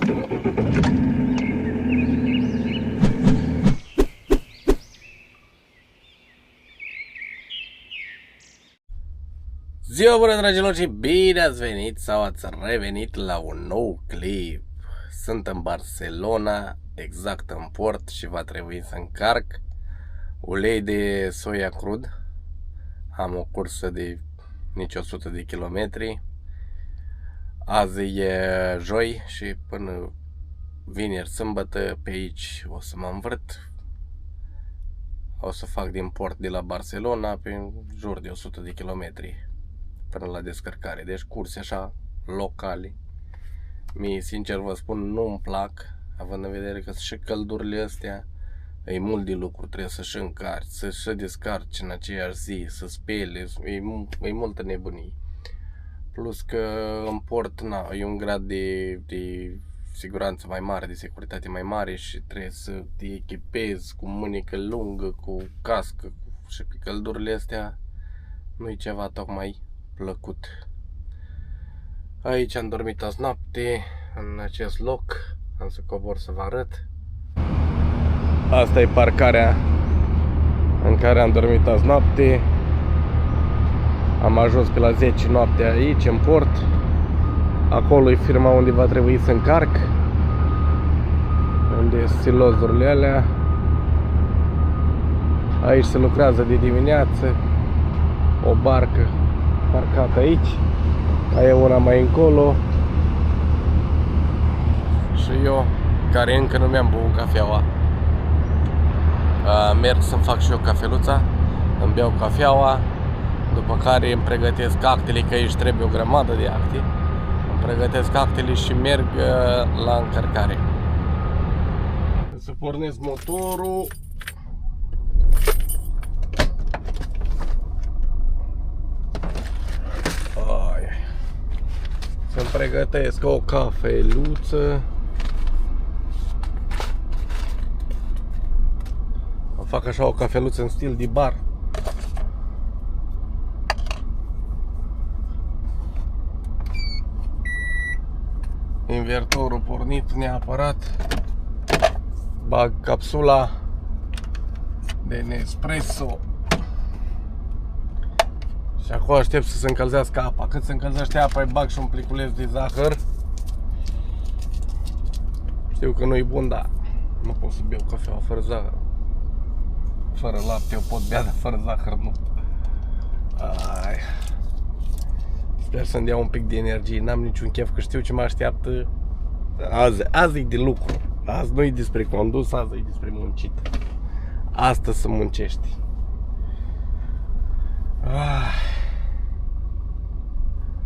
Ziua bună, dragilor, și bine ați venit sau ați revenit la un nou clip. Sunt în Barcelona, exact în port, și va trebui să încarc ulei de soia crud. Am o cursă de nici 100 de kilometri. Azi e joi și până vineri, sâmbătă, pe aici o să mă învârt. O să fac din port de la Barcelona pe jur de 100 de kilometri până la descărcare. Deci curse așa locale. Mie, sincer vă spun, nu îmi plac, având în vedere că și căldurile astea e mult de lucru, trebuie să-și încarci, să-și descarci în aceeași zi, să speli, e multă nebunie. Plus că în port e un grad de siguranță mai mare, de securitate mai mare și trebuie să te echipezi cu mânecă lungă, cu cască, și pe căldurile astea nu e ceva tocmai plăcut. Aici am dormit azi noapte, în acest loc. Am să cobor să vă arăt. Asta e parcarea în care am dormit azi noapte. Am ajuns pe la 10 noaptea aici, în port. Acolo e firma unde va trebui să încarc, unde sunt silozurile alea. Aici se lucrează de dimineață. O barcă parcată aici. Mai e una mai încolo. Și eu, care încă nu mi-am băut cafeaua, merg să-mi fac și eu cafeluța. Îmi beau cafeaua, după care îmi pregătesc actele, că aici trebuie o grămadă de acte. Îmi pregătesc actele și merg la încărcare. Să pornesc motorul. Să-mi pregătesc o cafeluță. O fac așa o cafeluță în stil de bar. Invertorul pornit neapărat. Bag capsula de Nespresso. Și acum aștept să se încălzească apa. Cât se încălzește apa, îi bag și un pliculeț de zahăr. Știu că nu-i bun, dar nu pot să beau cafea fără zahăr. Fără lapte o pot bea, dar fără zahăr nu. Ai. Sper să-mi dea un pic de energie. N-am niciun chef, că știu ce mă așteaptă. Azi e de lucru. Azi nu e despre condus, azi e despre muncit. Astăzi să muncești.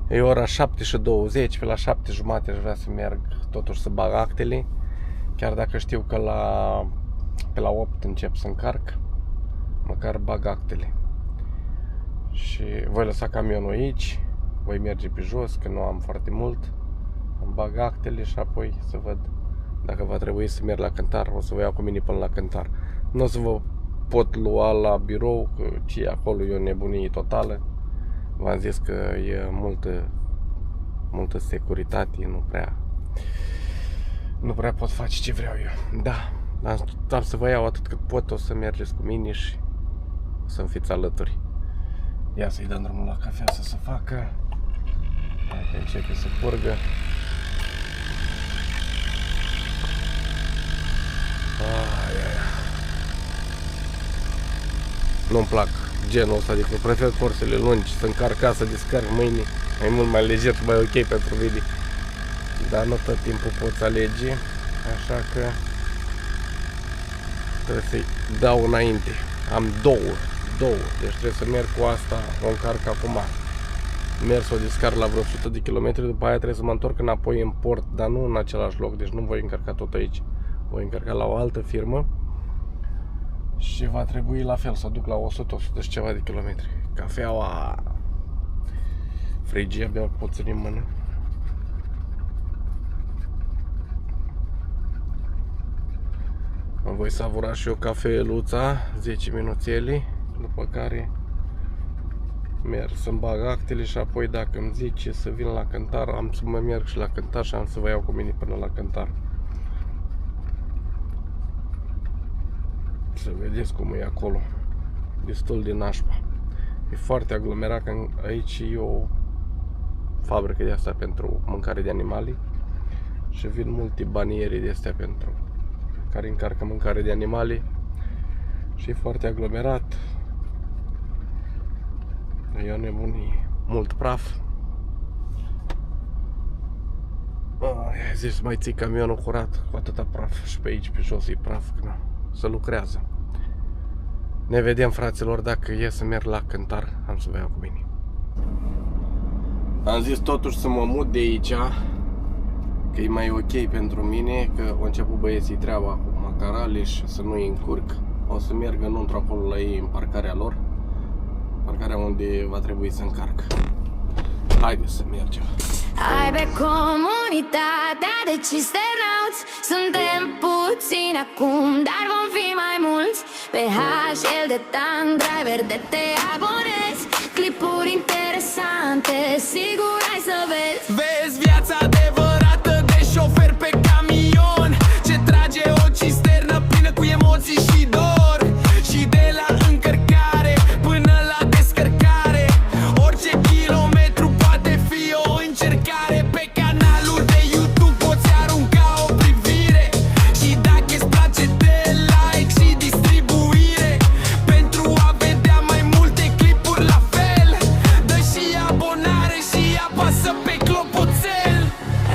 E ora 7:20, pe la 7:30 aș vrea să merg totuși să bag actele. Chiar dacă știu că pe la 8 încep să încarc, măcar bag actele. Și voi lăsa camionul aici, voi merge pe jos, că nu am foarte mult. Îmi bag actele și apoi să văd dacă va trebui să merg la cântar. O să vă iau cu mine până la cântar. Nu o să vă pot lua la birou, că ce acolo e o nebunie totală. V-am zis că e multă securitate, nu prea pot face ce vreau eu. Da, am să vă iau atât cât pot, o să mergeți cu mine și o să-mi fiți alături. Ia să-i dăm drumul la cafea să se facă. Dacă începe să curgă. Nu-mi plac genul ăsta, adică prefer corsele lungi, să încarc ca să descarc mâine. E mult mai lejer și mai ok pentru video. Dar nu tot timpul poți alege, așa că trebuie să-i dau înainte. Am două, deci trebuie să merg cu asta, o încarc acum. Merg să o descarc la vreo 100 de kilometri, după aia trebuie să mă întorc înapoi în port, dar nu în același loc, deci nu voi încărca tot aici. Voi încărca la o altă firmă. Și va trebui la fel să o duc la 100 și ceva de kilometri. Cafeaua frigie, abia pot ține în mână. Mă voi savura și eu cafeluța, 10 minuțeli, după care merg să-mi bag actele și apoi dacă îmi zice să vin la Cântar, am să mă merg și la Cântar și am să vă iau cu mine până la Cântar. Să vedeți cum e acolo. Destul de nașpa. E foarte aglomerat, că aici e o fabrică de asta pentru mâncare de animale și vin multe baniere de astea pentru care încarcă mâncare de animale și e foarte aglomerat. E o nebunie, mult praf. Ai zis mai ții camionul curat cu atâta praf și pe aici pe jos e praf, că nu, se lucrează. Ne vedem, fraților, dacă e să merg la Cântar, am să vă iau cu mine. Am zis totuși să mă mut de aici, că e mai ok pentru mine, că au început băieții treaba cu macarale și să nu-i încurc. O să merg înăuntru acolo la ei în parcarea lor, parcarea unde va trebui să încarc. Haideți să mergem. Hai pe comunitatea de cisternauți. Suntem puțini acum, dar vom fi mai mulți. Pe HL de Tank Driver de te abonezi. Clipuri interesante, sigur ai să vezi. Vezi viața adevărată de șofer pe camion, ce trage o cisternă plină cu emoții și dor. Și de la încărcare până la descărcare, orice kilometru poate fi o încercare. Pe canalul de YouTube poți arunca o privire și dacă îți place de like și distribuire, pentru a vedea mai multe clipuri la fel, dă și abonare și apasă pe clopoțel.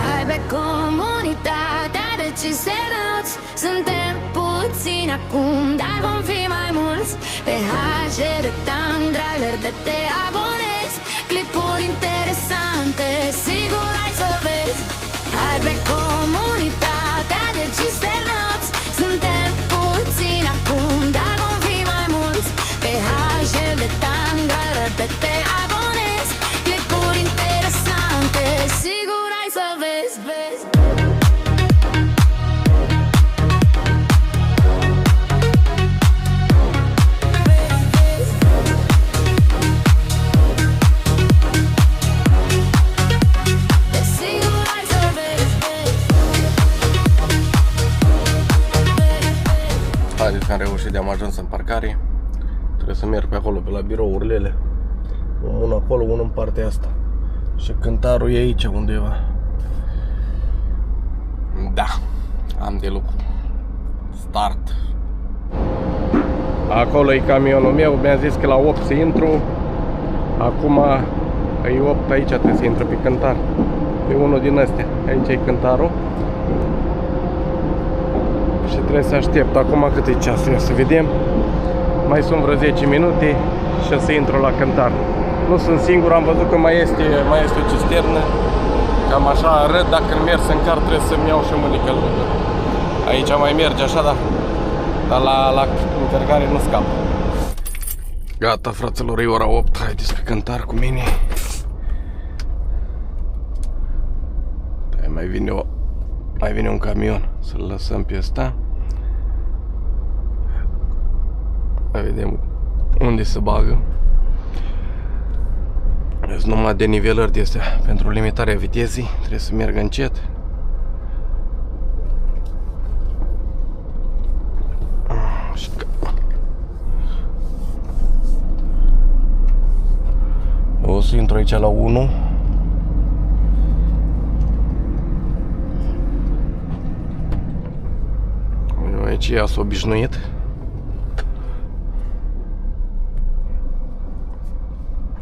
Hai pe comunitatea de cisternauți. Suntem puțini acum, dar vom fi mai mulți. Pe HL de Tank Driver de te abonezi. Clipuri interesante, sigur ai să vezi. Hai pe comunitatea de cisternauți. Suntem puțini acum, dar vom fi mai mulți. Pe HL de Tank Driver de te abonezi. Clipuri interesante, sigur ai să vezi, vezi. Haideți că am reușit de am ajuns în parcare. Trebuie să merg pe acolo, pe la birourile. Unul acolo, unul în partea asta. Și Cântarul e aici undeva. Da, am de lucru. Start. Acolo e camionul meu, mi-a zis că la 8 să intru. Acum e 8, aici trebuie să intru pe Cântar. E unul din astea, aici e Cântarul. Și trebuie să aștept. Acum cât e ceasul? Ia să vedem. Mai sunt vreo 10 minute și o să intru la Cântar. Nu sunt singur, am văzut că mai este o cisternă. Cam așa arăt, dacă merg să încar trebuie să-mi iau și mânică lungă. Aici mai merge așa, dar la încărcare nu scap. Gata, fraților, e ora 8. Haideți pe Cântar cu mine. Mai vine un camion. Să-l lăsăm pe ăsta. Mai vedem unde se bagă. Sunt numai denivelări de astea pentru limitarea vitezei. Trebuie să merg încet. O să intru aici la 1. Aici ea s-a obișnuit.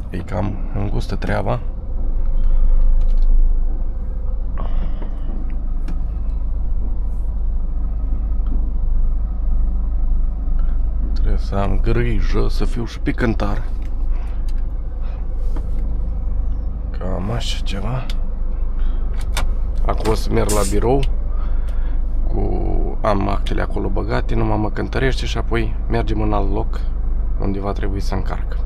E cam îngustă treaba. Trebuie să am grijă să fiu și pe Cântar. Cam așa ceva. Acum o să merg la birou. Am actele acolo băgate, numai mă cântărește și apoi mergem în alt loc unde va trebui să încarc.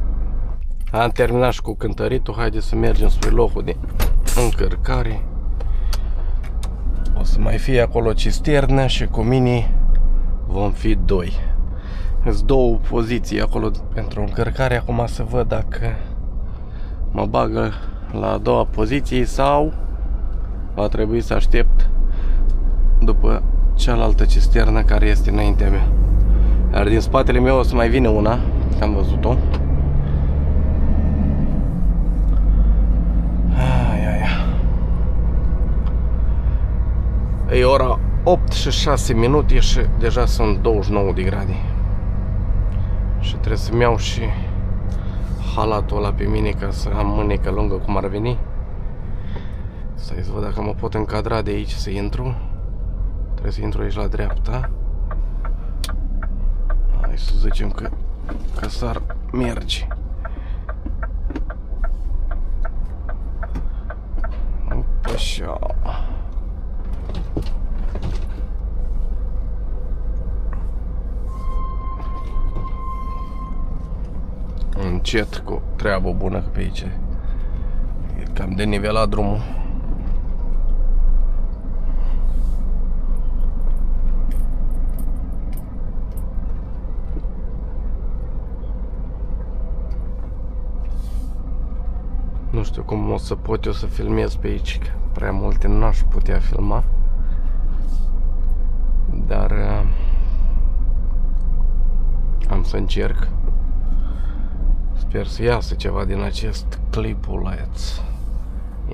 Am terminat și cu cântăritul, haideți să mergem spre locul de încărcare. O să mai fie acolo cisternă și cu mine vom fi doi. Sunt două poziții acolo pentru încărcare, acum să văd dacă mă bagă la a doua poziție sau va trebui să aștept după cealaltă cisternă care este înaintea mea. Iar din spatele meu o să mai vină una, am văzut-o. E ora 8 și 6 minute și deja sunt 29 de grade. Și trebuie să-mi iau și halatul ăla pe mine ca să am mânecă lungă cum ar veni. Stai să văd dacă mă pot încadra de aici să intru. Trebuie să intru aici la dreapta. Hai să zicem că s-ar merge. Opa, așa. Încet cu treabă bună pe aici. E cam denivelat drumul. Nu știu cum o să pot eu să filmez pe aici, că prea multe n-aș putea filma. Dar am să încerc. Sper să iasă ceva din acest clipuleț.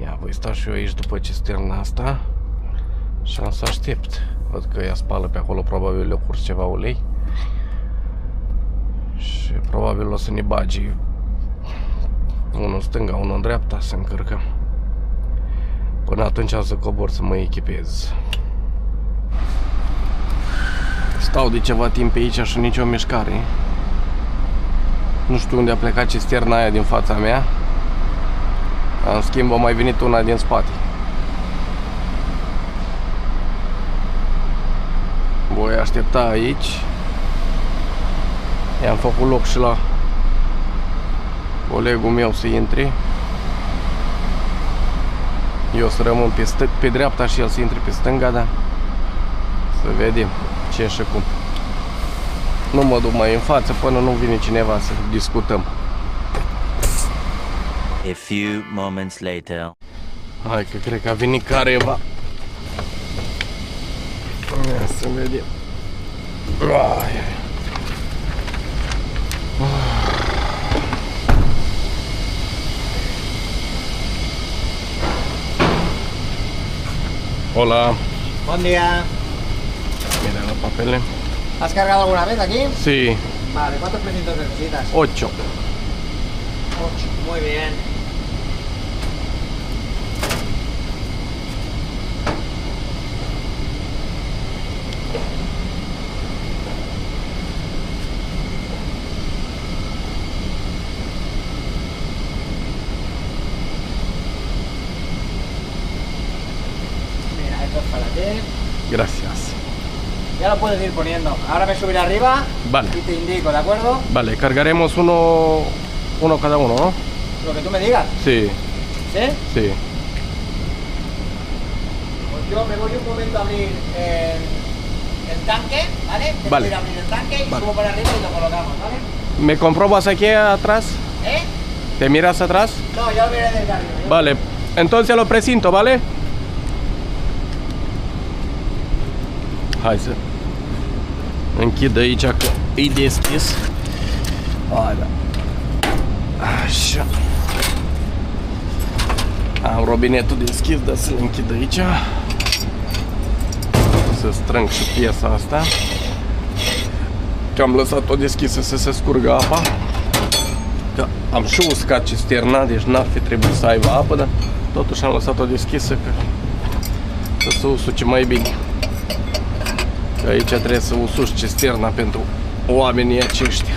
Ia, voi sta și eu aici după cisterna asta și am să aștept. Văd că ea spală pe acolo, probabil le-a curs ceva ulei. Și probabil o să ne bagi unul în stânga, unul în dreapta, să încărcăm. Până atunci am să cobor să mă echipez. Stau de ceva timp pe aici și nicio mișcare. Nu știu unde a plecat cisterna aia din fața mea. În schimb a mai venit una din spate. Voi aștepta aici. I-am făcut loc și la colegul meu să intre. Eu să rămân pe dreapta și el să intre pe stânga, da? Să vedem ce și cum. Nu mă duc mai în față până nu vine cineva să discutăm. A few moments later. Hai că cred că a venit careva. Ia să vedem. Hola. Buen día. Mira los papeles. ¿Has cargado alguna vez aquí? Sí, Vale, ¿cuántos precintos necesitas? 8. 8. Muy bien. Mira, esto es para ti. Gracias. Ya lo puedes ir poniendo. Ahora me subiré arriba Vale. y te indico, ¿de acuerdo? Vale, cargaremos uno cada uno, ¿no? Lo que tú me digas. Sí, ¿Sí? sí. Pues yo me voy un momento a abrir el tanque, ¿vale? Tengo Vale. que ir a abrir el tanque y Vale. subo para arriba y lo colocamos, ¿vale? ¿Me comprobas aquí atrás? ¿Eh? ¿Te miras atrás? No, yo lo miré desde arriba. Yo- Vale, entonces lo presinto, ¿vale? Hai să închid aici că e deschis. Hai, da. Așa. Am robinetul deschis, dar să-l închid aici. Să strâng și piesa asta. Că am lăsat-o deschisă să se scurgă apa. Că am și uscat cisterna, deci n-ar fi trebuit să aibă apă, dar totuși am lăsat-o deschisă că să se usuce mai bine. Că aici trebuie să usuci cisterna pentru oamenii aceștia.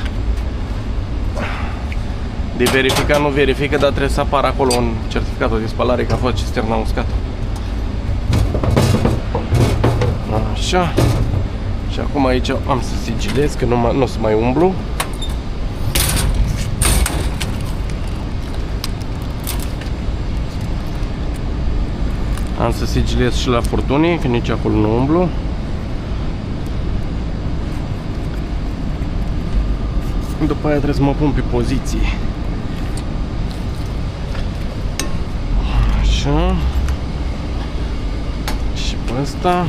De verificat nu verifică, dar trebuie să apară acolo un certificat de spălare că a fost cisterna uscată. Așa. Și acum aici am să sigilez, că nu o să mai umblu. Am să sigilez și la furtunii, că nici acolo nu umblu. După aia trebuie să mă pun pe poziție. Așa. Și pe ăsta.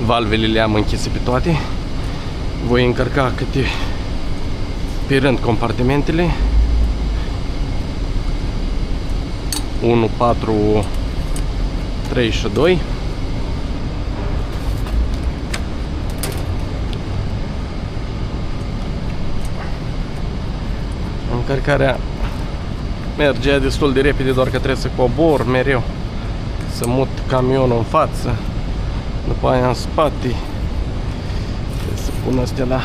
Valvele le-am închise pe toate. Voi încărca câte pe rând compartimentele. 1, 4, 3 și 2. Încărcarea mergea destul de repede, doar că trebuie să cobor mereu, să mut camionul în față, după aia în spate, trebuie să pun astea la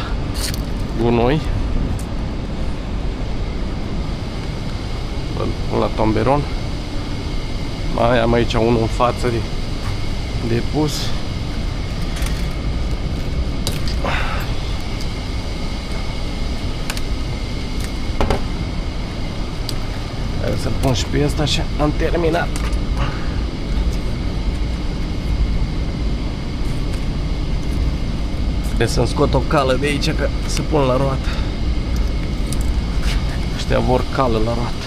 gunoi, îl pun la tomberon. Mai am aici unul în față de pus. Hai să-l pun și pe ăsta și am terminat. Trebuie să-mi scot o cală de aici, că se pun la roată. Ăștia vor cală la roată.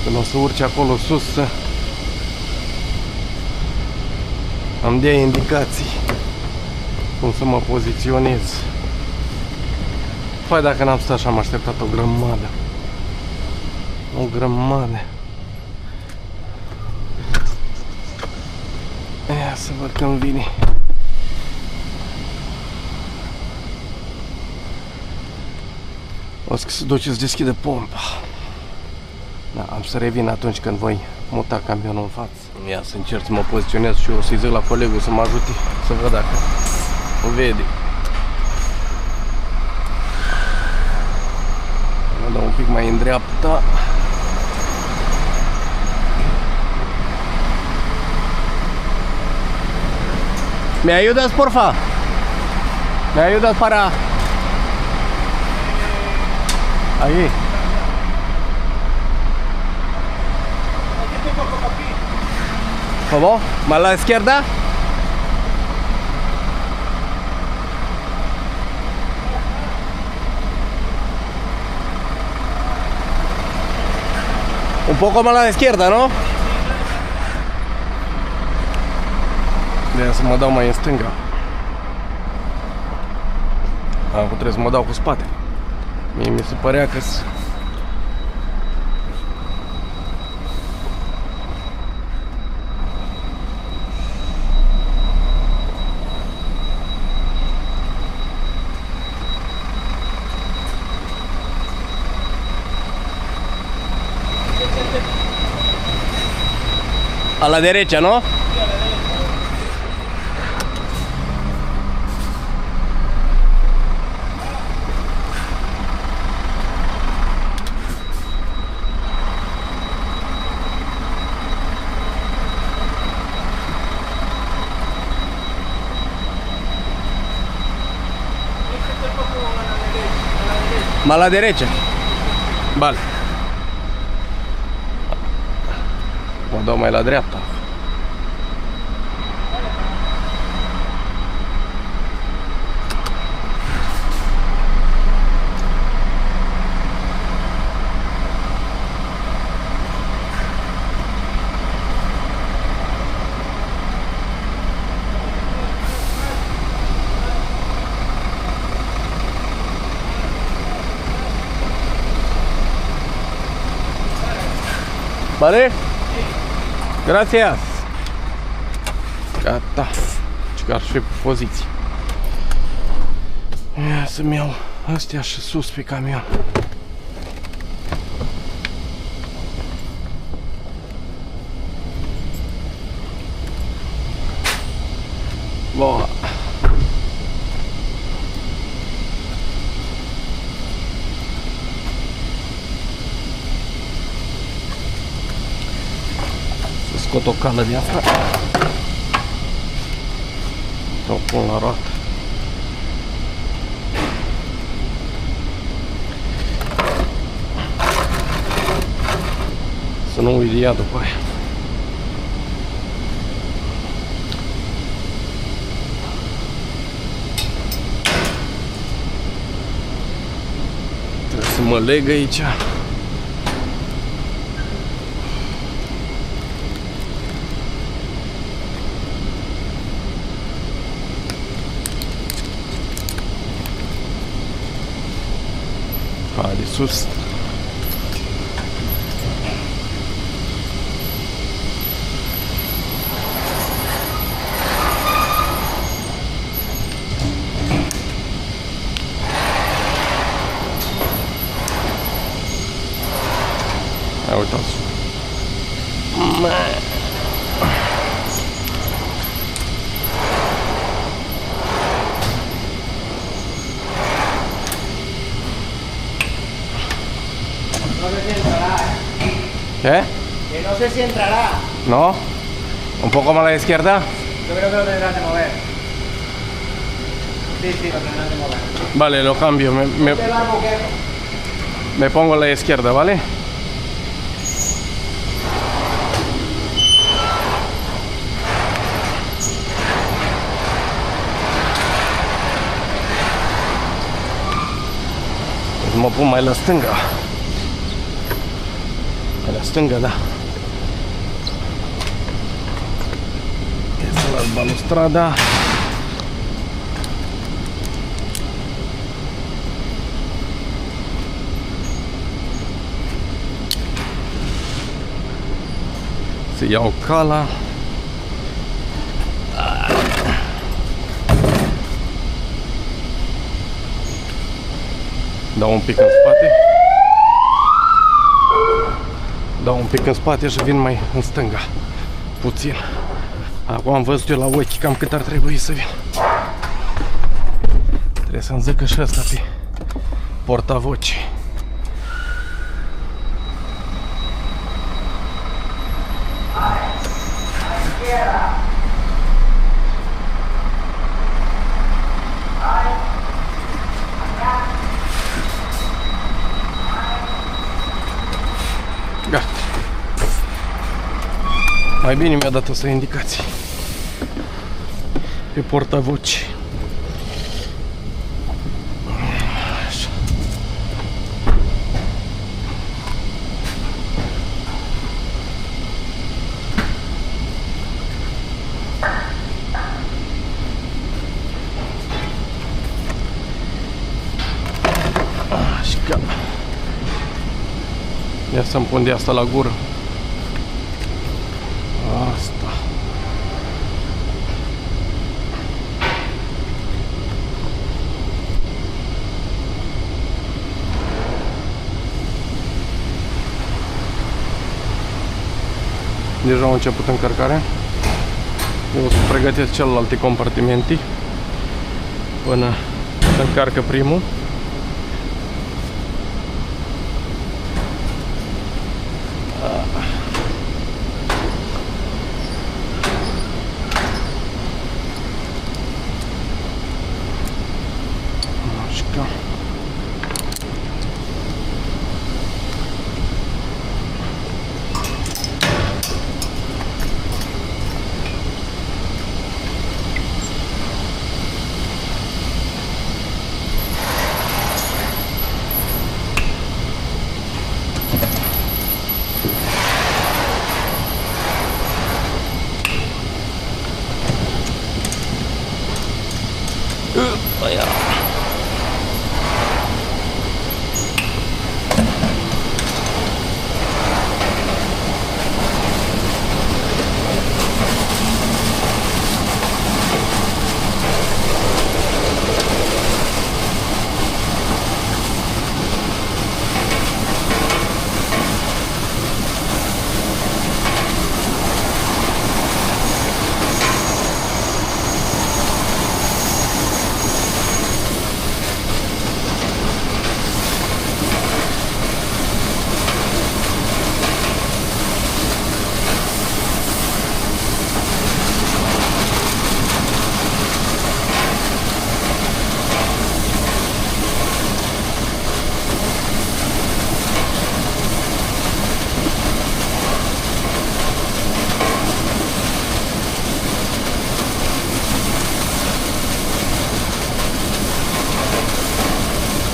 Când o să urce acolo sus, să îmi dea indicații cum să mă poziționez. Păi dacă n-am stat așa, am așteptat o grămadă. O grămadă. Ia să văd când vine. O să se duce să deschidă pompa. Da, am să revin atunci când voi muta camionul în față. Ia să încerc să mă poziționez și eu, să-i zic la colegul să mă ajute, să văd dacă o vede. Mă dau un pic mai în dreapta. ¿Me ayudas, porfa? ¿Me ayudas para...? Ahí. ¿Cómo? ¿Más a la izquierda? Un poco más a la izquierda, ¿no? De să mă dau mai în stânga. Acum trebuie să mă dau cu spate. Mie mi se părea că a la derecha, ¿no? Más a la derecha. Vale. Mă dau mai la dreapta. Vale? Gracias. Gata. Și că ar fi pe poziție. Ia să-mi iau astea și sus pe camion. Bun. Scot o cală de asta. O pun la roată. Să nu uit de ea după aia. să mă leg aici. Haide sus. Hai, uitați. No sé si entrará, ¿Qué? Que no sé si entrará. ¿No? ¿Un poco más a la izquierda? Yo creo que lo tendrás de mover. Sí, sí, lo tendrás de mover. Vale, lo cambio. Te va boquero. Me pongo a la izquierda, ¿vale? Pues mă pun mai la stânga. Mai la stânga, da. Să las balustrada. Să iau cala. Dau un pic în spate. Dau un pic în spate și vin mai în stânga. Puțin. Acum am văzut eu la ochi cam cât ar trebui să vin. Trebuie să-mi zică și ăsta pe portavoce. Gata. Mai bine mi-a dat o indicații pe portavoce. Așa. Așa. Ia să-mi pun de asta la gură. Asta. Deja au început încărcarea. Eu o să pregătesc celelalte compartimente până se încarcă primul. Aia.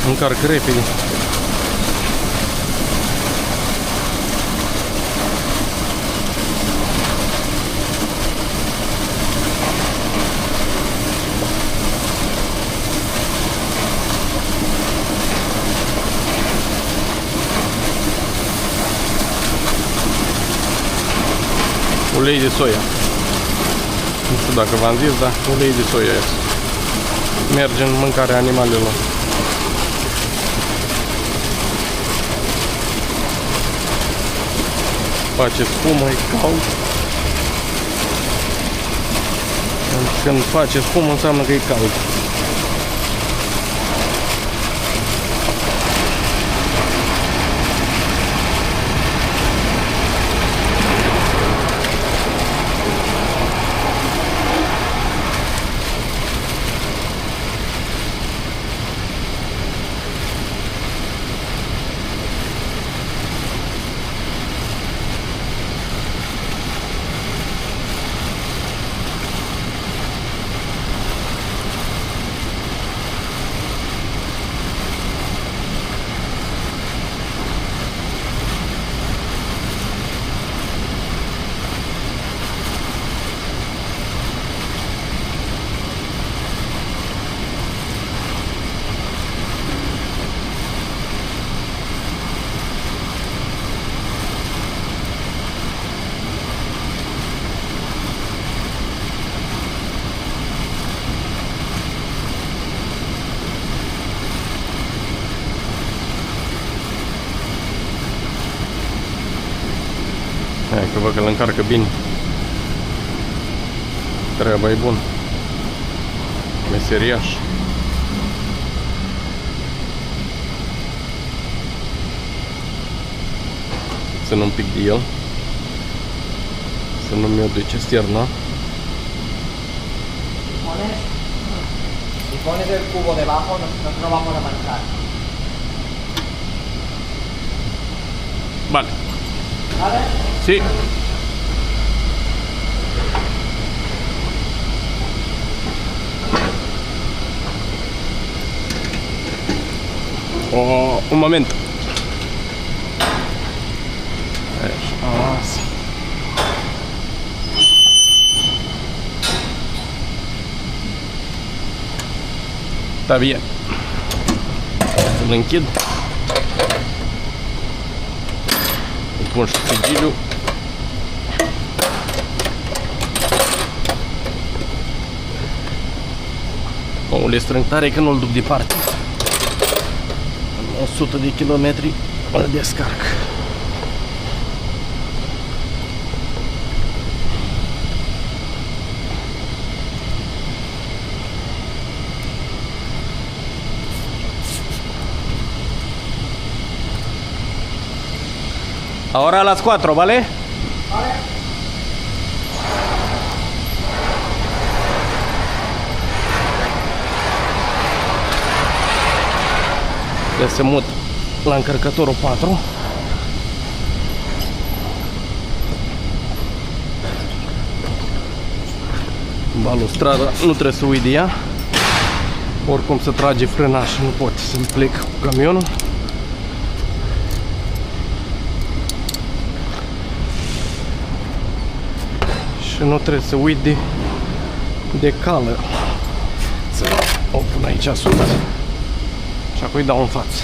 Încarc repede. Ulei de soia. Nu știu dacă v-am zis, dar ulei de soia merge în mâncarea animalelor. Face spumă, e cald. Când face spumă înseamnă că e cald. Hai că văd că îl încarcă bine. Treaba e bună. Meseriaș. Țin un pic de el. Să nu mi-o duce stierna. Si pones el cubo debajo, no vamos a manchar. Vale. ¿Vale? Sí. Un momento. Así. Está bien. Să-l închid. Îl pun și sigiliul. Omul e strâng tare că nu-l duc departe. 100 de kilometri îl descarc. Ahora a las 4, ¿vale? Vale. Le se mut la încărcătorul 4. Balustrada nu trebuie să uit de ea. Oricum se trage frâna și nu pot să-mi plec cu camionul. Și nu trebuie să uit de cală. Să o pun aici sus și apoi dau în față.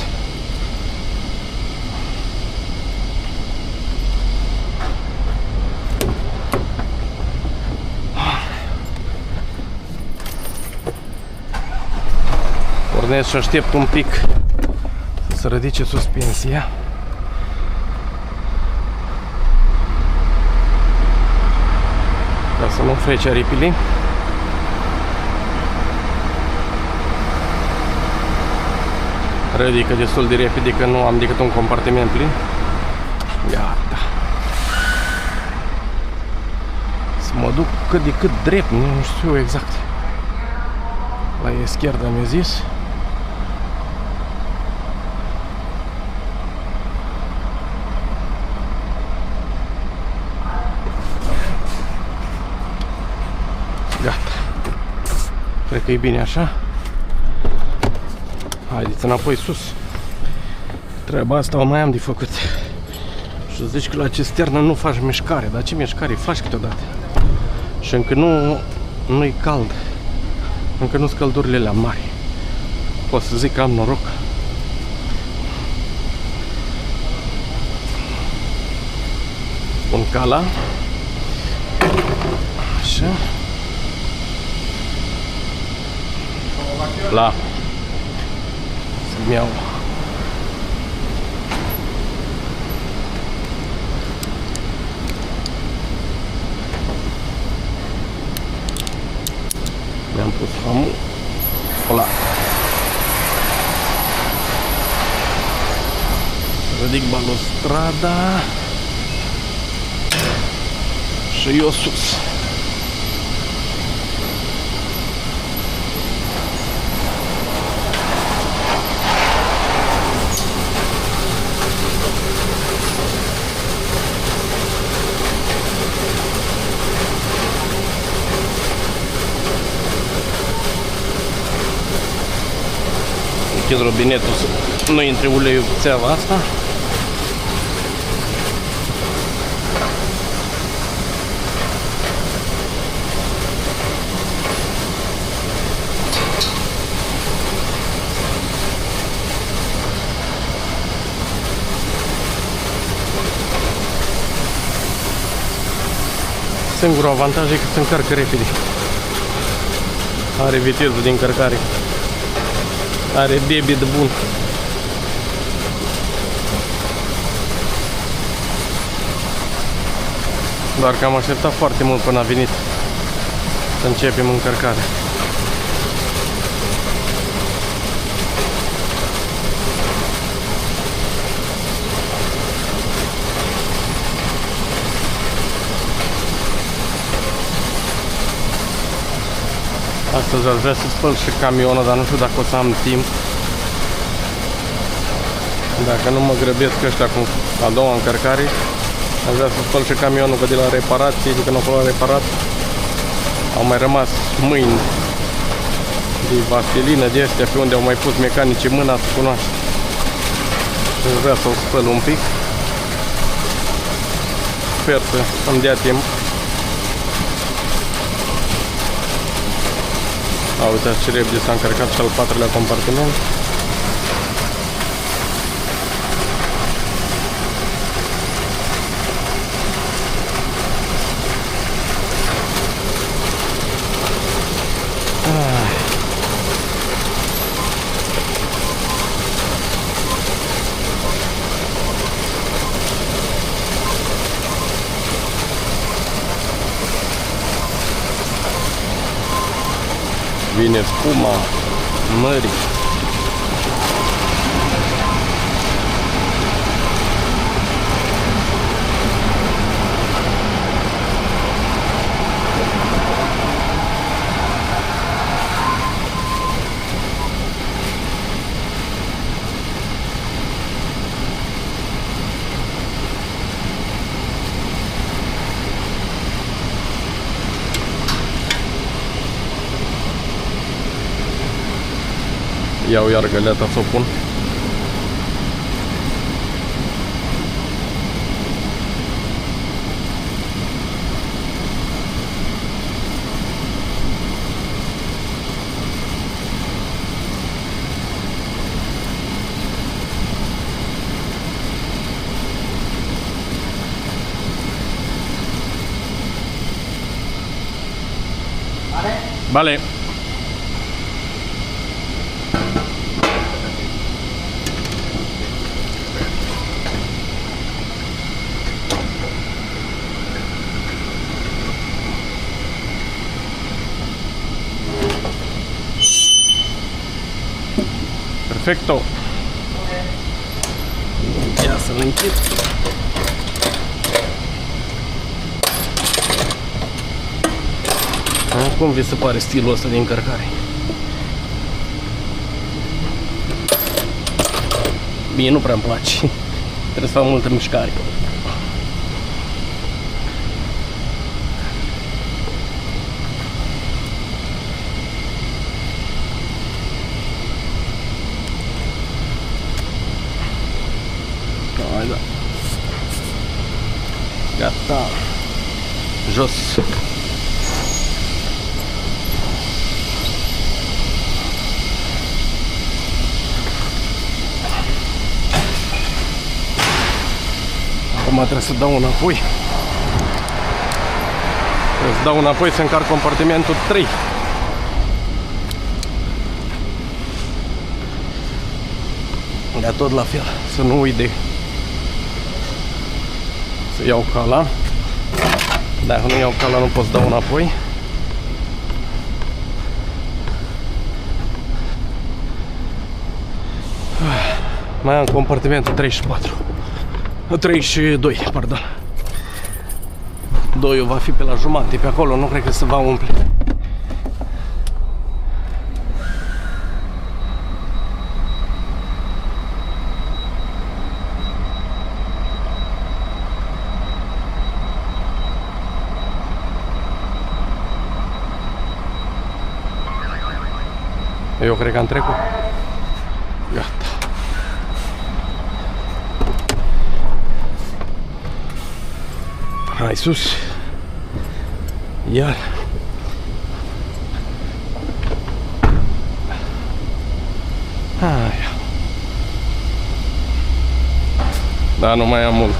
Pornesc și aștept un pic să se ridice suspensia. Ca să nu frece aripile. Ridică destul de repede că nu am decât un compartiment plin. Gata. Să mă duc cât de cât drept, nu știu exact. La izquierda mi-a zis. Gata. Cred că e bine așa. Haideți înapoi sus. Treaba asta o mai am de făcut. Și zici că la cisternă nu faci mișcare. Dar ce mișcare faci câteodată? Și încă nu-i cald. Încă nu-s căldurile alea mari. Pot să zic că am noroc. Pun cala. Așa. La. Să-mi iau. Mi-am pus hamul. Ăla. Ridic balustrada. Și eu sus. Închid robinetul să nu intre uleiul cu țeava asta. Singurul avantaj e că se încarcă repede. Are viteză de încărcare. Are debit bun. Doar că am așteptat foarte mult până a venit să începem încărcarea. Astăzi aș vrea să spăl și camionul, dar nu știu dacă o să am timp. Dacă nu mă grăbesc ăștia cu a doua încărcare, aș vrea să spăl și camionul, că de la reparație, de când a fost la reparat, au mai rămas mâini de vaselină de astea pe unde au mai pus mecanicii mâna să cunoaște. Și aș vrea să-l spăl un pic. Sper să îmi dea timp. Uitați ce repede s-a încărcat și al patrulea compartiment. Vine spuma mării. Iau iar găleata să o pun. Vale. Perfecto. Ia să-l închid. Cum vi se pare stilul ăsta de încărcare? Mie nu prea îmi place. Trebuie să fac multă mișcare. Hai da. Gata. Jos. Acum trebuie să dau înapoi. Îți dau înapoi să încarc compartimentul 3. Dar tot la fel, să nu uit de să iau cala. Dacă nu iau cala, nu pot să dau înapoi. Mai am compartimentul 34. 32, pardon. 2 va fi pe la jumate, pe acolo, nu cred că se va umple. Eu cred că am trecut. Gata. Hai sus. Iar. Aia. Da, nu mai am mult.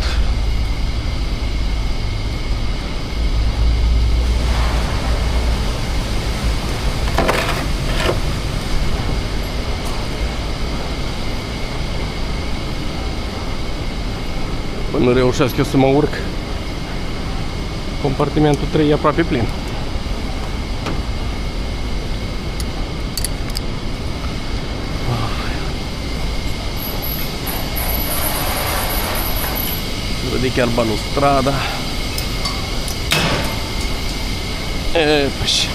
Până reușesc eu să mă urc, compartimentul 3 e aproape plin. Vede chiar balustrada. Păi.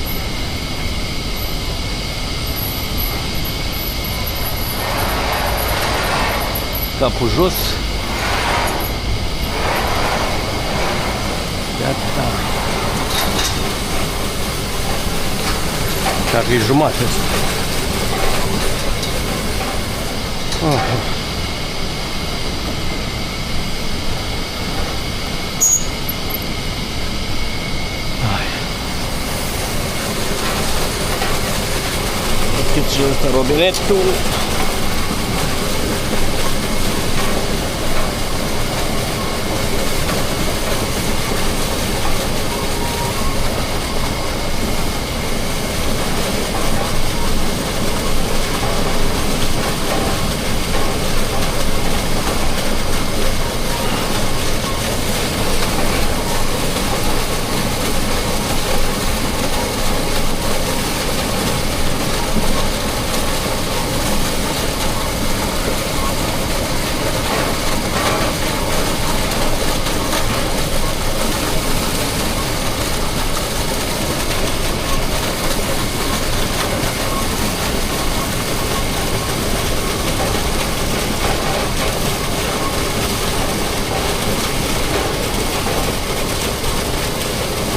Capul jos. Gata. Care e jumate asta. Deschid și ăsta robinetul.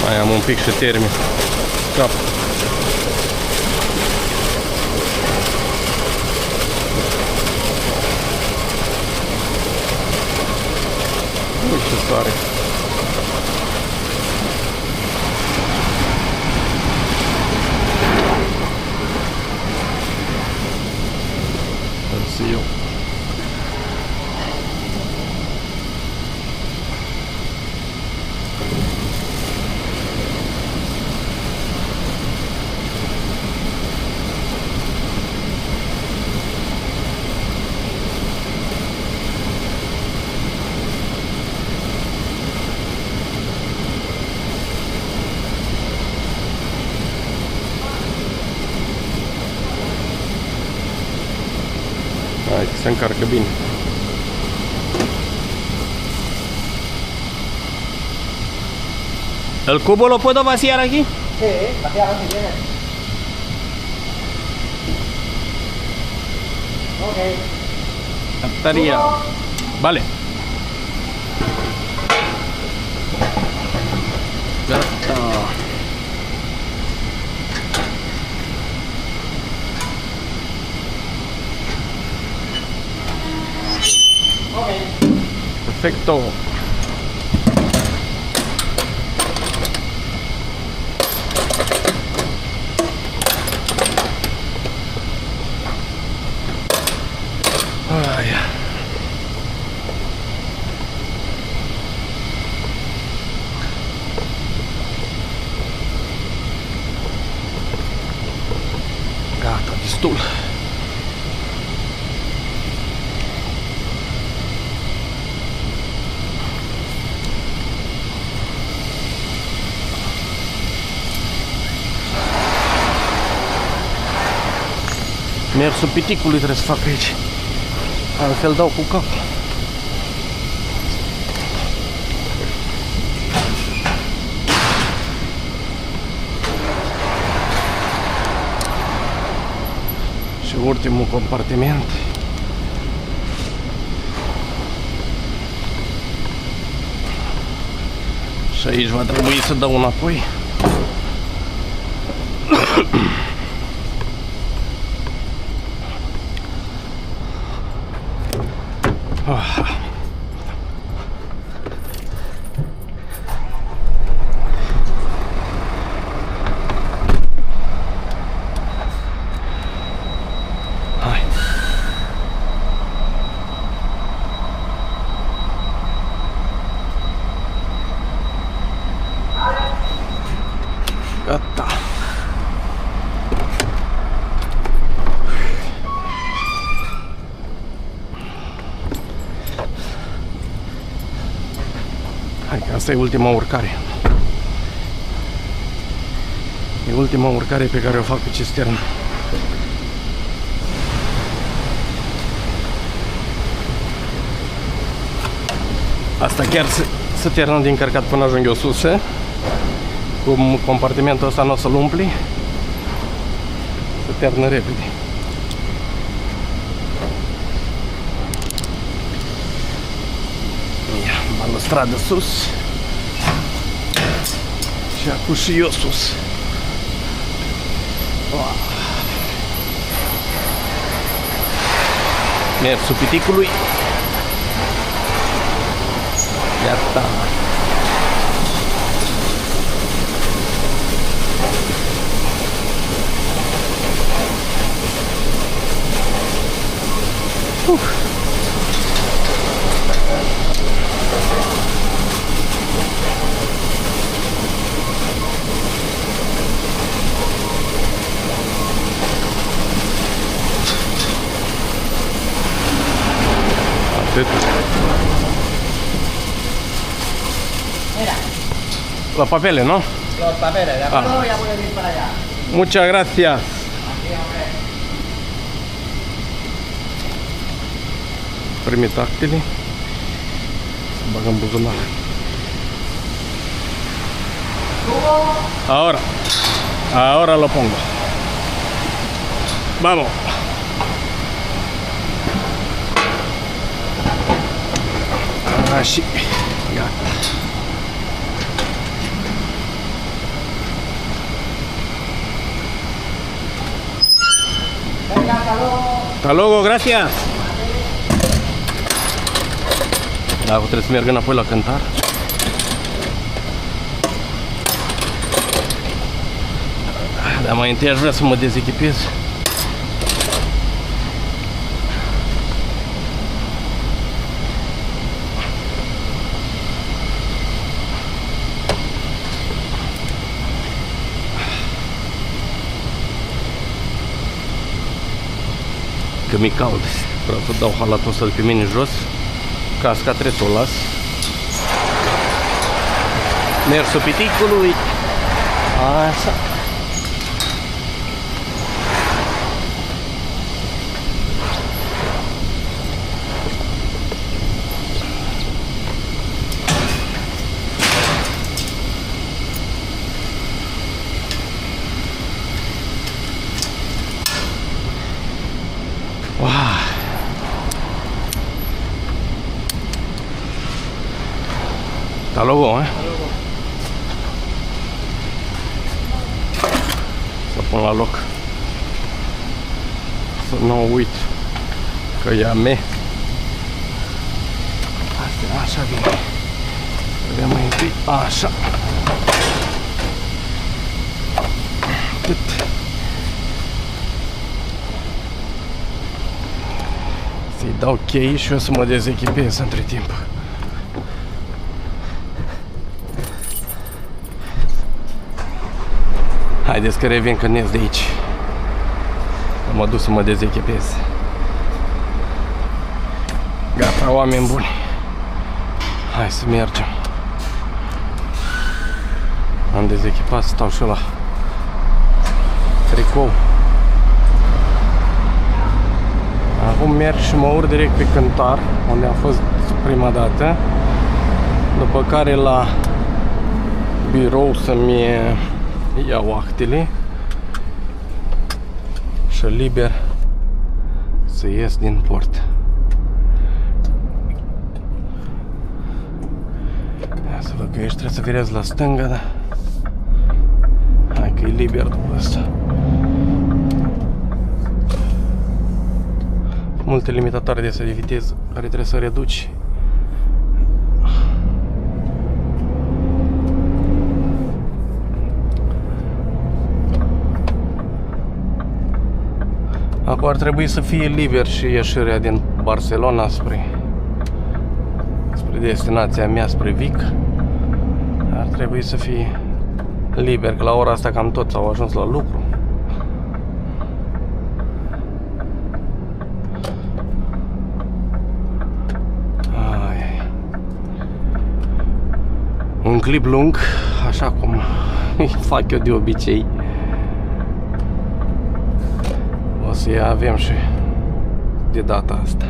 Mai am un pic și termin cap. Uite ce soare. Să eu. Hai că se încarcă bine. ¿El cubo lo puedo vaciar aquí? Sí, vaciado si quieres. Ok. Estaría. Vale. Gata. Ok. Perfecto. Ay. destul. Mersul piticului trebuie să fac aici. Altfel dau cu cap. Și ultimul compartiment. Și aici va trebui să dau înapoi. Hai. Gata. Hai că asta e ultima urcare. E ultima urcare pe care o fac pe cisternă. Asta chiar se termină din încărcat până ajung eu sus. Cum compartimentul ăsta nu o să-l umpli, se termină repede. Ia, balustradă sus. Și acum și eu sus. Mersul piticului. Gata. Atât. Mira, La papele, ¿no? los papeles, ¿de acuerdo? Ya puedes ir para allá. Muchas gracias. Aquí, hombre. Primit actele. Să băgăm buzunar. Ahora lo pongo. Vamos. Así. Gata. Venga, hasta luego. Hasta luego, gracias. Da, trebuie să merg înapoi la cântar. Dar mai întâi aș vrea să mă dezechipez. Că mi-e cald. Vreau să dau halatul ăsta de pe mine jos. Casca trebuie să o las. Mersul piticului. Așa. Wow. Hasta luego, Să pun la loc. Să nu uit că e a mea. Asta, așa vine. Vedem mai întâi. Așa. Atât. Să-i dau cheii și eu să mă dezechipez între timp. Haideți că revin când ies de aici. Mă duc să mă dezechipez. Gata, oameni buni. Hai să mergem. Am dezechipat, stau și la tricou. Acum merg și mă urc direct pe Cântar, unde am fost prima dată. După care la birou să-mi iau actele și liber să ies din port. Ia să văd că ești, trebuie să virez la stânga, da? Hai că e liber după asta. Multe limitatoare de viteză care trebuie să reduci. Acum ar trebui să fie liber și ieșirea din Barcelona spre destinația mea, spre Vic. Ar trebui să fie liber, că la ora asta cam toți au ajuns la lucru. Un clip lung, așa cum fac eu de obicei. O să avem și de data asta.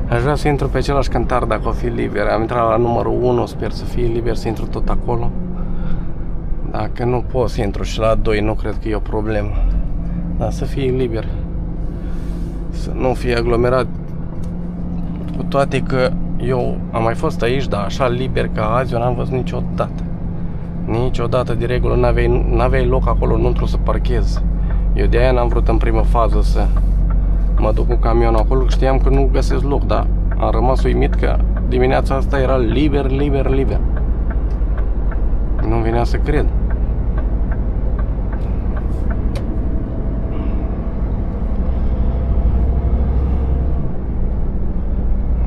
Aș vrea să intru pe același Cântar dacă o fi liber. Am intrat la numărul 1, sper să fie liber, să intru tot acolo. Dacă nu pot să intru și la 2, nu cred că e o problemă. Dar să fie liber. Să nu fie aglomerat. Cu toate că eu am mai fost aici, dar așa liber ca azi eu n-am văzut niciodată. Niciodată, de regulă, n-aveai loc acolo înăuntru să parchezi. Eu de aia n-am vrut în primă fază să mă duc cu camionul acolo, că știam că nu găsesc loc, dar am rămas uimit că dimineața asta era liber, liber, liber. Nu-mi venea să cred.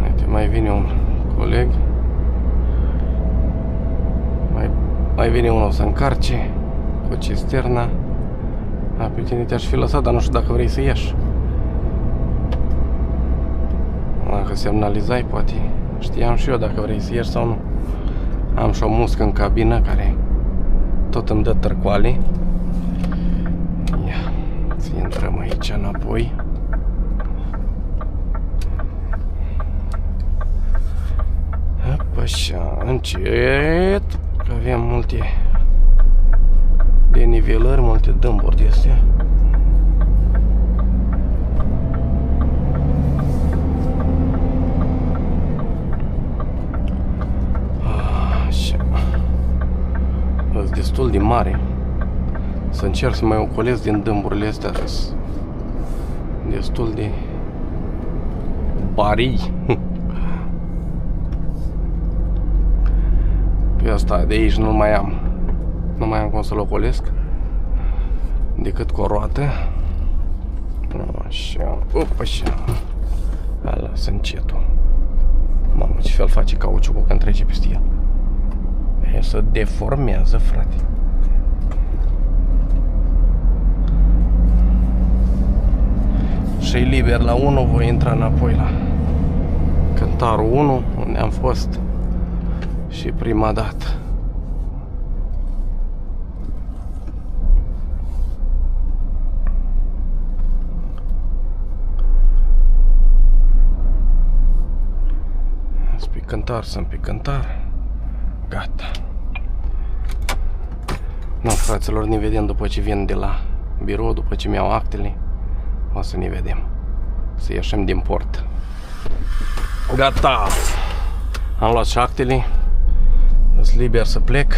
Uite, mai vine un coleg. Mai vine unul să încarce cu cisterna. Pe tine te-aș fi lăsat, dar nu știu dacă vrei să ieși. Dacă semnalizai, poate știam și eu dacă vrei să ieși sau nu. Am și o muscă în cabină care tot îmi dă târcoale. Ia, să intrăm aici înapoi. Hop, așa, încet. Că avem multe denivelări, multe dâmburi de astea. Așa. Sunt destul de mare. Să încerc să mai ocolesc din dâmburile astea. Destul de barii. Pe asta de aici nu mai am cum să-l ocolesc decât cu o roată. Așa, așa. Hai, lasă încetul. Mamă, ce fel face cauciucul când trece peste el. E, se deformează, frate. Și liber la 1, voi intra înapoi la Cântarul 1, unde am fost și prima dată. Cântar, sunt pe Cântar. Gata. Nu, fraților, ne vedem după ce vin de la birou, după ce mi-au actele. O să ne vedem. Să ieșim din port. Gata! Am luat și actele. Sunt liber să plec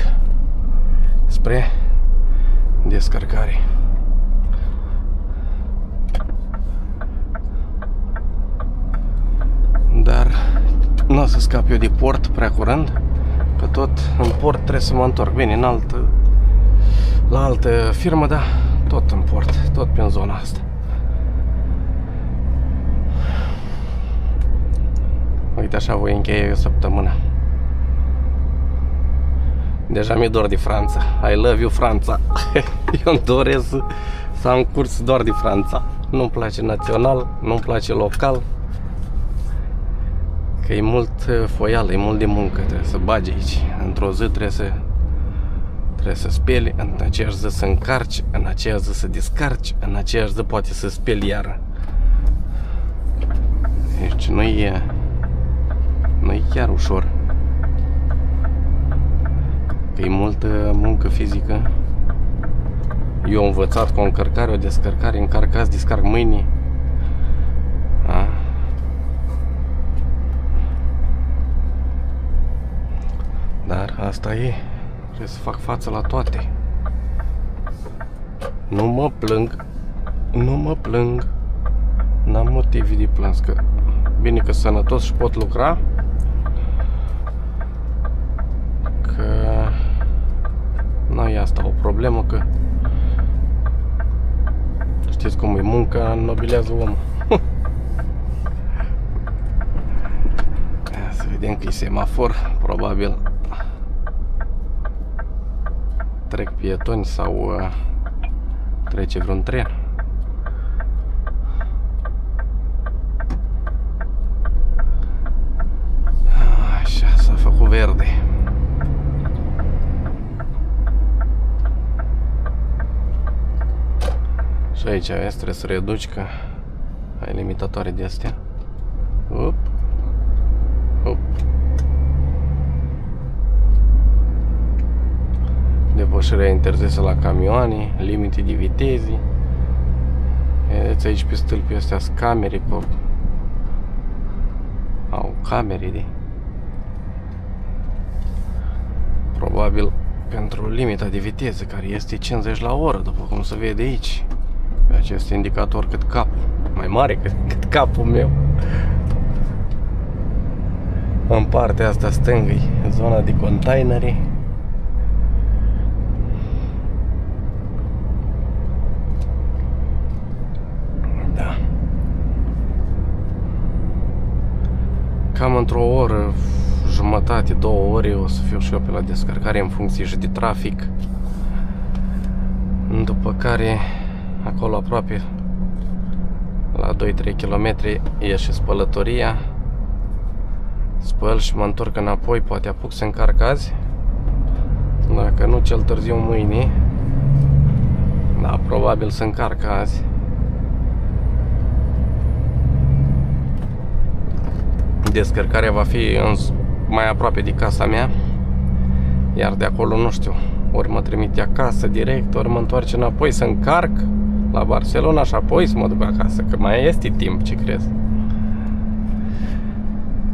spre descărcare. Dar nu o să scap eu de port prea curând, că tot în port trebuie să mă întorc. Bine, la altă firmă, dar tot în port, tot pe zona asta. Uite, așa voi încheia eu săptămâna. Deja mi-e dor de Franța. I love you, Franța. Eu îmi doresc să S-a încurs doar de Franța. Nu-mi place național, nu-mi place local. Că e mult foială, e mult de muncă, trebuie să bagi aici. Într-o zi trebuie să speli, în aceeași zi să încarci, în aceeași zi să descarci, în aceeași zi poate să speli iară. Deci nu e chiar ușor. Că e multă muncă fizică. Eu am învățat cu o încărcare, o descărcare, încarcați, descarc mâini. Da? Dar asta e. Trebuie să fac față la toate. Nu mă plâng. Nu mă plâng. N-am motive de plâns. Că bine că sănătos și pot lucra. Că nu e asta o problemă, că știți cum e, munca înnobilează omul. Să vedem că e semafor, probabil trec pietoni sau trece vreun tren. Așa, s-a făcut verde. Și aici vezi, trebuie să reduci, că ai limitatoare de astea. Up. Up. Depășirea interzisă la camioane, limite de viteze. Vedeți aici pe stâlpii astea sunt camere, au camere de probabil pentru limita de viteză, care este 50 la oră, după cum se vede aici. Acest indicator cât capul, mai mare cât capul meu. În partea asta stângă e zona de containere. Da. Cam într-o oră, jumătate, 2 ore o să fiu și eu pe la descărcare, în funcție și de trafic. După care acolo aproape la 2-3 km e și spălătoria. Spăl și mă întorc înapoi, poate apuc să încarc azi. Dacă nu, cel târziu mâine. Da, probabil să încarc azi. Descărcarea va fi mai aproape de casa mea. Iar de acolo nu știu, ori mă trimite acasă direct, ori mă întoarce înapoi să încarc la Barcelona și apoi să mă duc acasă, că mai este timp, ce crezi?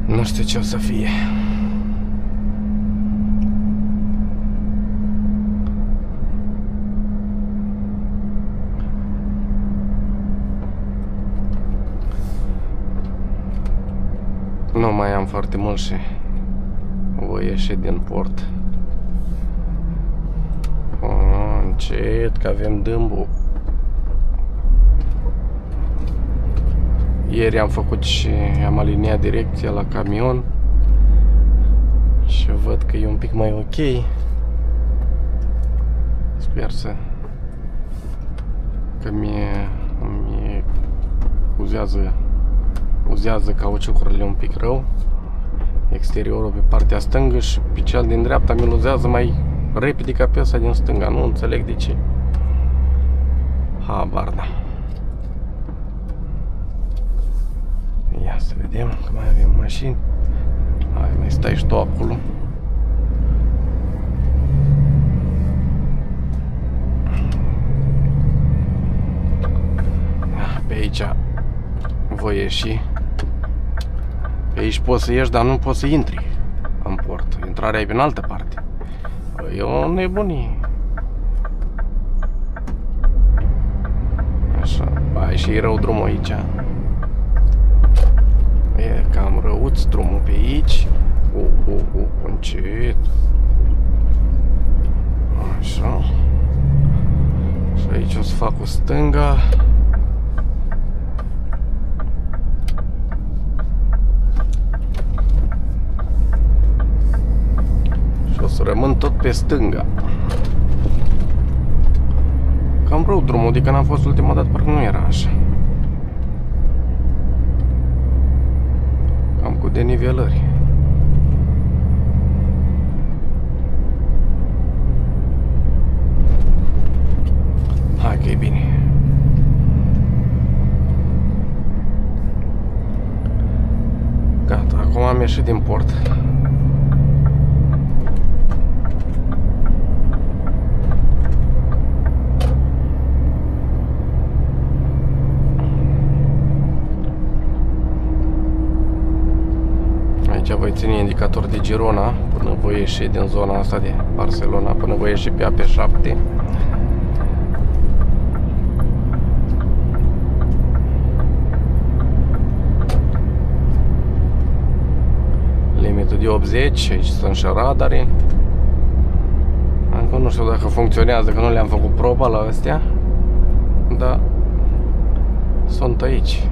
Nu știu ce o să fie. Nu mai am foarte mult și voi ieși din port. Încet, că avem dâmbul. Ieri am făcut și am aliniat direcția la camion și văd că e un pic mai ok. Sper că mi uzează cauciucurile un pic rău. Exteriorul pe partea stângă și pe cel din dreapta mi-l uzează mai repede ca pe ăsta din stânga. Nu înțeleg de ce. Habar da. Ia să vedem că mai avem mașini. Hai, mai stai și tu acolo. Pe aici voi ieși. Pe aici poți să ieși, dar nu poți să intri în port. Intrarea e în altă parte. E o nebunie. Așa, hai, și e rău drumul aici. E cam răuț drumul pe aici. Încet. Așa. Și aici o să fac o stânga. Și o să rămân tot pe stânga. cam rău drumul, de când am fost ultima dată, parcă nu era așa. Cam cu denivelări. Hai că e bine. Gata, acum am ieșit din port. Aici voi ține indicator de Girona până voi ieși din zona asta de Barcelona, până voi ieși pe AP7. Limitul de 80, aici sunt și radare. Încă nu știu dacă funcționează, că nu le-am făcut proba la astea, dar sunt aici.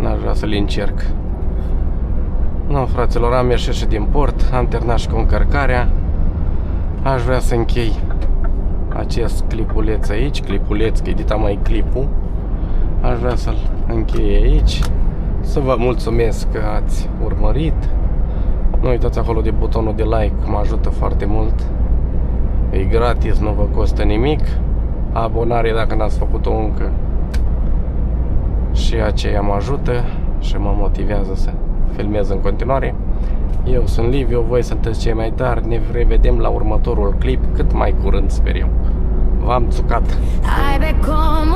N-aș vrea să le încerc. Nu, fraților, am ieșit și din port, am terminat și cu încărcarea. Aș vrea să închei acest clipuleț aici, clipuleț, că edita mai clipul. Aș vrea să-l închei aici. Să vă mulțumesc că ați urmărit. Nu uitați acolo de butonul de like, mă ajută foarte mult. E gratis, nu vă costă nimic. Abonare dacă n-ați făcut-o încă. Și aceea mă ajută și mă motivează să filmez în continuare. Eu sunt Liviu, voi sunteți cei mai tari. Ne revedem la următorul clip cât mai curând, sper eu. V-am țucat! Ai pe cum